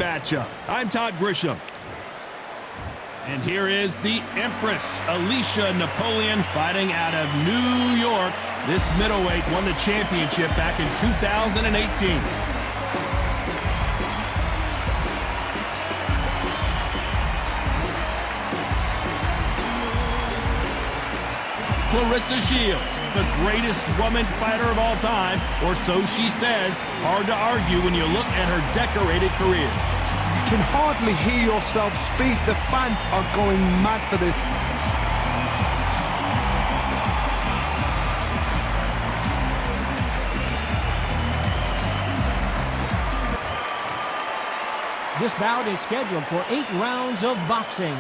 matchup. I'm Todd Grisham. And here is the Empress, Alicia Napoleon, fighting out of New York. This middleweight won the championship back in 2018. Claressa Shields, the greatest woman fighter of all time, or so she says. Hard to argue when you look at her decorated career. You can hardly hear yourself speak. The fans are going mad for this. This bout is scheduled for 8 rounds of boxing.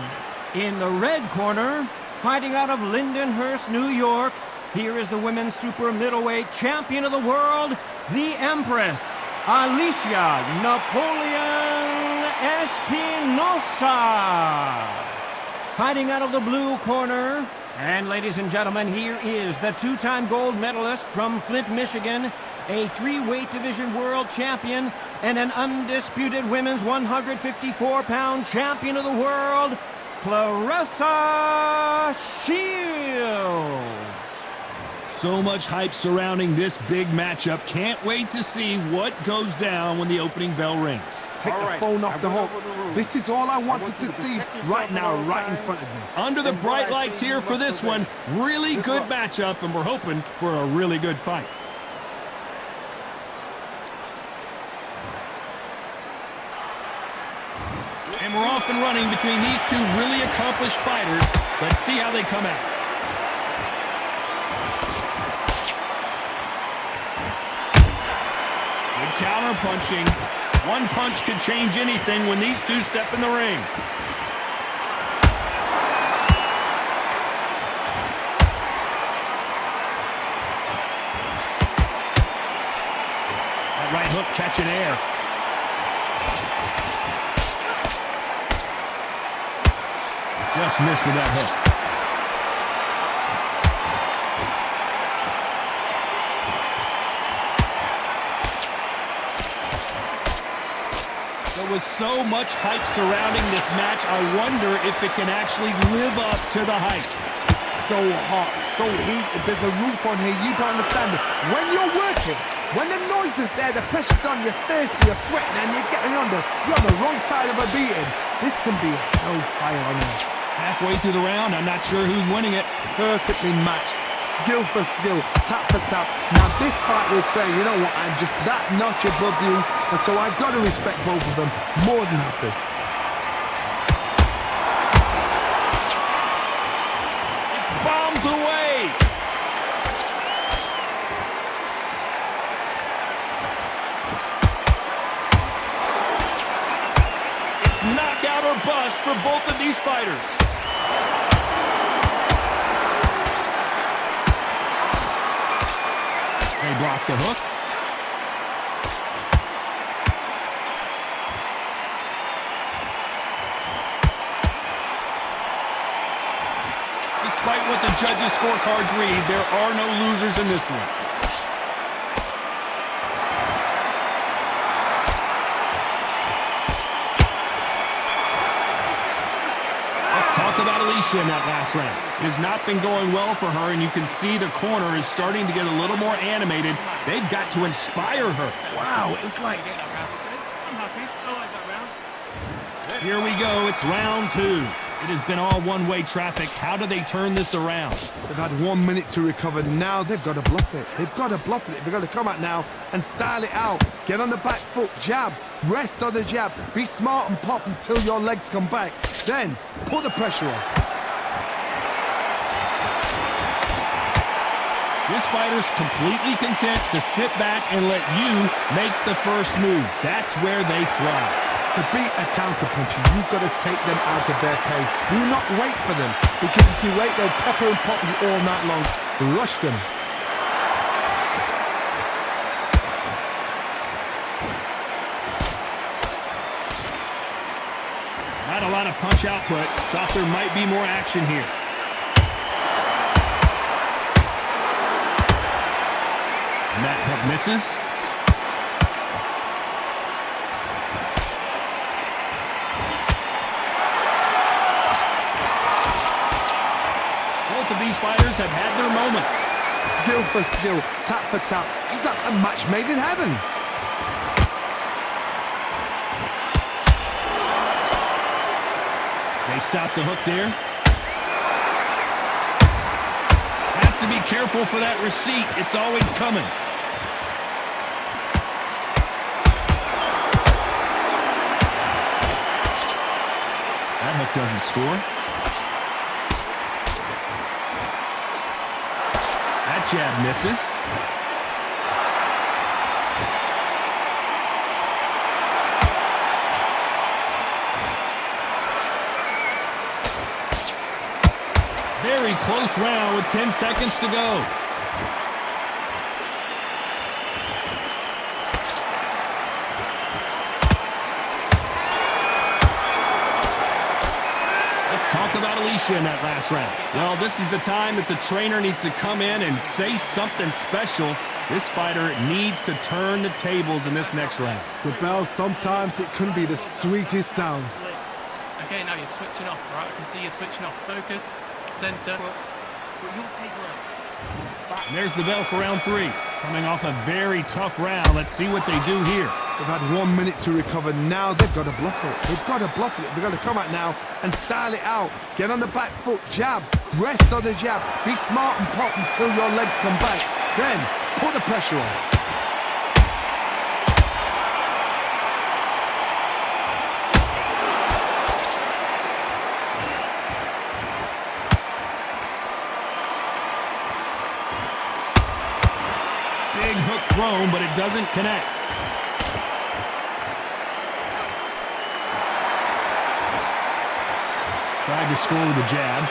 In the red corner, fighting out of Lindenhurst, New York, here is the women's super middleweight champion of the world, the Empress, Alicia Napoleon Espinosa. Fighting out of the blue corner, and ladies and gentlemen, here is the 2-time gold medalist from Flint, Michigan, a 3-weight division world champion, and an undisputed women's 154-pound champion of the world, Claressa Shields. So much hype surrounding this big matchup. Can't wait to see what goes down when the opening bell rings. Take the phone off the hook. This is all I wanted to see right now, right in front of me. Under the bright lights here for this one. Really good matchup, and we're hoping for a really good fight. And we're off and running between these two really accomplished fighters. Let's see how they come out. Good counter punching. One punch could change anything when these two step in the ring. That right hook catching air. Just missed with that hook. There was so much hype surrounding this match, I wonder if it can actually live up to the hype. It's so hot, so heated. There's a roof on here. You don't understand it. When you're working, when the noise is there, the pressure's on, you're thirsty, you're sweating, and you're getting under. You're on the wrong side of a beating. This can be hellfire on you. Halfway through the round, I'm not sure who's winning it. Perfectly matched, skill for skill, tap for tap. Now this fight will say, you know what, I'm just that notch above you, and so I've got to respect both of them. More than happy. It's bombs away. It's knockout or bust for both of these fighters. They block the hook. Despite what the judges' scorecards read, there are no losers in this one. Talk about Alicia in that last round. It has not been going well for her, and you can see the corner is starting to get a little more animated. They've got to inspire her. Wow, it's like... Here we go. It's round 2. It has been all one-way traffic. How do they turn this around? They've had 1 minute to recover. Now they've got to bluff it. They've got to bluff it. They've got to come out now and style it out. Get on the back foot, jab, rest on the jab. Be smart and pop until your legs come back. Then put the pressure on. This fighter's completely content to sit back and let you make the first move. That's where they thrive. To beat a counterpuncher, you've got to take them out of their pace. Do not wait for them, because if you wait, they'll pepper and pop you all night long. Rush them. Not a lot of punch output. Thought there might be more action here. And that hook misses. fighters have had their moments. Skill for skill, tap for tap. She's like a match made in heaven. They stop the hook there. Has to be careful for that receipt. It's always coming. That hook doesn't score. That jab misses. Very close round with 10 seconds to go. Talk about Alicia in that last round. Well, this is the time that the trainer needs to come in and say something special. This fighter needs to turn the tables in this next round. The bell, sometimes it can be the sweetest sound. Okay, now you're switching off, right? I can see you're switching off. Focus, center. But you'll take right. And there's the bell for round 3. Coming off a very tough round. Let's see what they do here. They've had 1 minute to recover. Now they've got to bluff it. They've got to bluff it. They've got to come out now and style it out. Get on the back foot, jab, rest on the jab. Be smart and pop until your legs come back. Then put the pressure on. Big hook thrown, but it doesn't connect. Tried to score with a jab.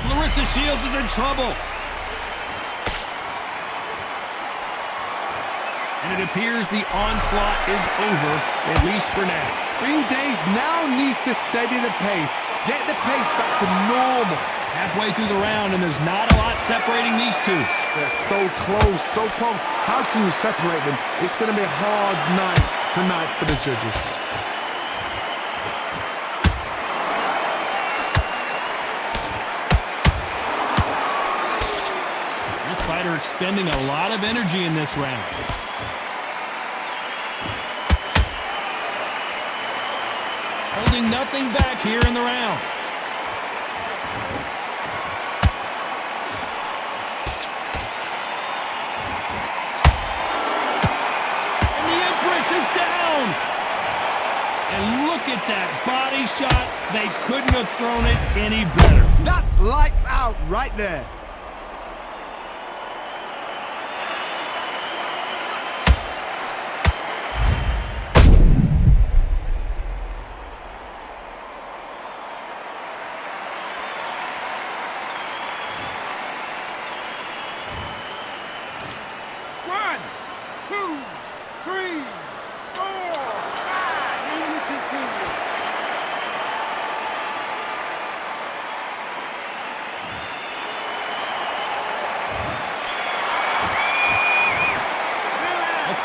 Claressa Shields is in trouble. And it appears the onslaught is over, at least for now. Green Days now needs to steady the pace. Get the pace back to normal. Halfway through the round, and there's not a lot separating these two. They're so close, so close. How can you separate them? It's going to be a hard night tonight for the judges. This fighter expending a lot of energy in this round. Holding nothing back here in the round. And the Empress is down. And look at that body shot. They couldn't have thrown it any better. That's lights out right there.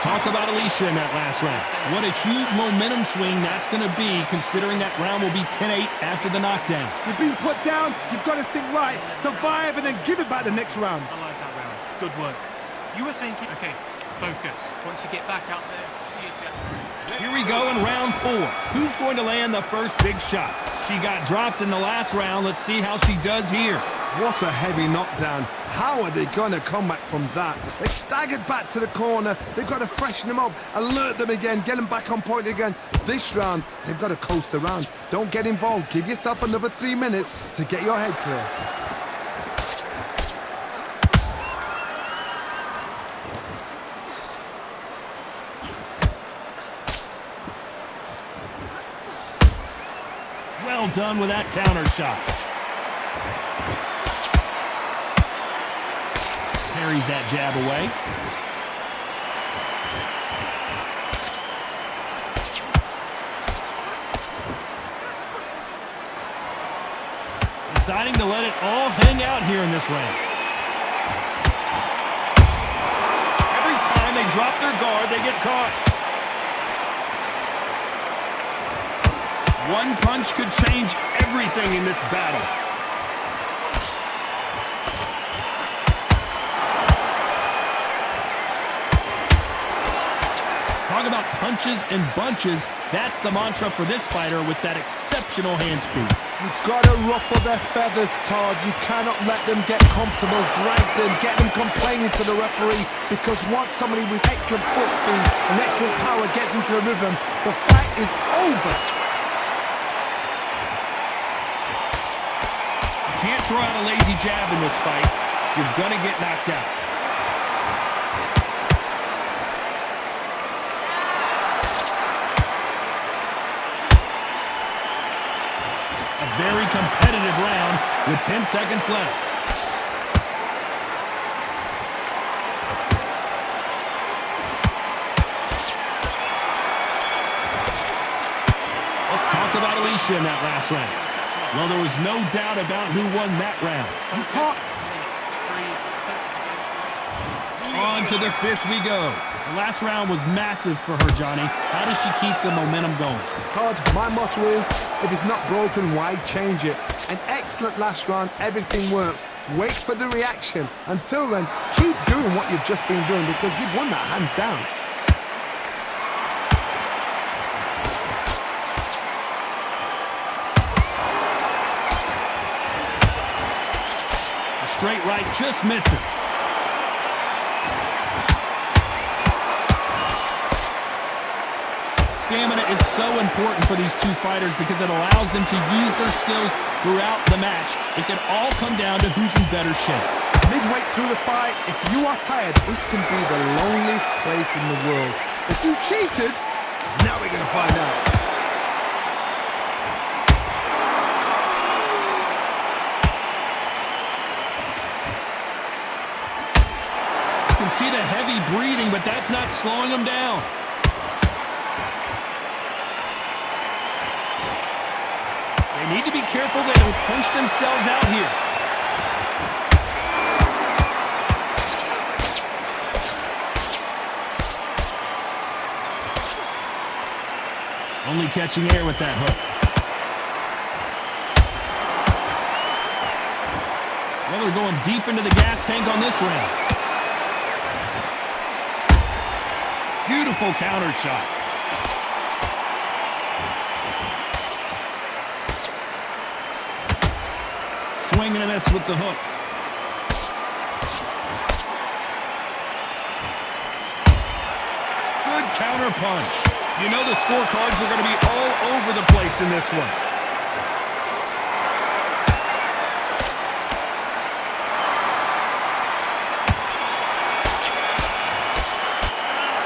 Talk about Alicia in that last round. What a huge momentum swing that's going to be, considering that round will be 10-8 after the knockdown. You've been put down, you've got to think right, survive, and then give it back the next round. I like that round. Good work. You were thinking, okay, focus. Once you get back out there, here we go in round 4. Who's going to land the first big shot? She got dropped in the last round. Let's see how she does here. What a heavy knockdown. How are they going to come back from that? They staggered back to the corner. They've got to freshen them up, alert them again, get them back on point again. This round, they've got to coast around. Don't get involved. Give yourself another 3 minutes to get your head clear. Well done with that counter shot. Parries that jab away. Deciding to let it all hang out here in this round. Every time they drop their guard, they get caught. One punch could change everything in this battle. Talk about punches and bunches. That's the mantra for this fighter with that exceptional hand speed. You've got to ruffle their feathers, Todd. You cannot let them get comfortable, drag them, get them complaining to the referee, because once somebody with excellent foot speed and excellent power gets into the rhythm, the fight is over. You can't throw out a lazy jab in this fight. You're going to get knocked out. Very competitive round with 10 seconds left. Let's talk about Alicia in that last round. Well, there was no doubt about who won that round. You can't. On to the fifth we go. The last round was massive for her, Johnny. How does she keep the momentum going? Todd, my motto is, if it's not broken, why change it? An excellent last round, everything works. Wait for the reaction. Until then, keep doing what you've just been doing, because you've won that hands down. The straight right just misses. Stamina is so important for these two fighters because it allows them to use their skills throughout the match. It can all come down to who's in better shape. Midway through the fight, if you are tired, this can be the loneliest place in the world. If you cheated, now we're going to find out. You can see the heavy breathing, but that's not slowing them down. They need to be careful they don't punch themselves out here. Only catching air with that hook. Well, they're going deep into the gas tank on this round. Beautiful counter shot. Swinging and a miss with the hook. Good counter punch. You know the scorecards are going to be all over the place in this one.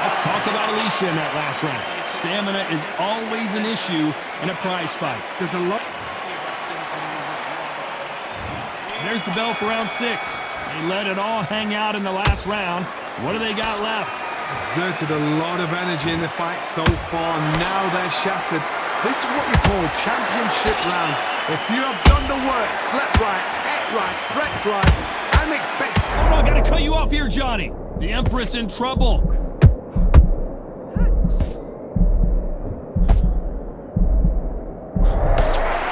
Let's talk about Alicia in that last round. Stamina is always an issue in a prize fight. There's a lot. There's the bell for round 6. They let it all hang out in the last round. What do they got left? Exerted a lot of energy in the fight so far. Now they're shattered. This is what you call championship rounds. If you have done the work, slept right, ate right, prepped right, I'm expecting... Hold on, gotta cut you off here, Johnny. The Empress in trouble.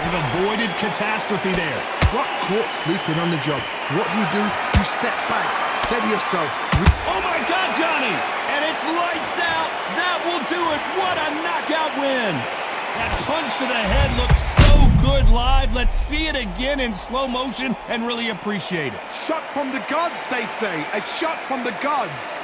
They've avoided catastrophe there. Got caught sleeping on the job. What do? You step back, steady yourself. Oh my God, Johnny! And it's lights out! That will do it! What a knockout win! That punch to the head looks so good live. Let's see it again in slow motion and really appreciate it. Shot from the gods, they say. A shot from the gods.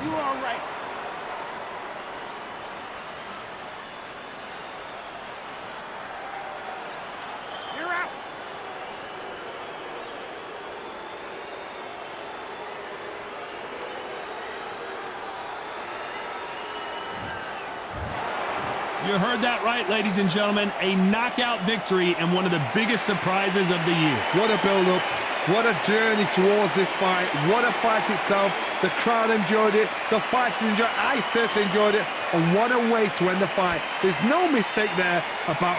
You are right. You're out. You heard that right, ladies and gentlemen. A knockout victory and one of the biggest surprises of the year. What a build-up. What a journey towards this fight. What a fight itself. The crowd enjoyed it. The fighters enjoyed it. I certainly enjoyed it. And what a way to end the fight. There's no mistake there about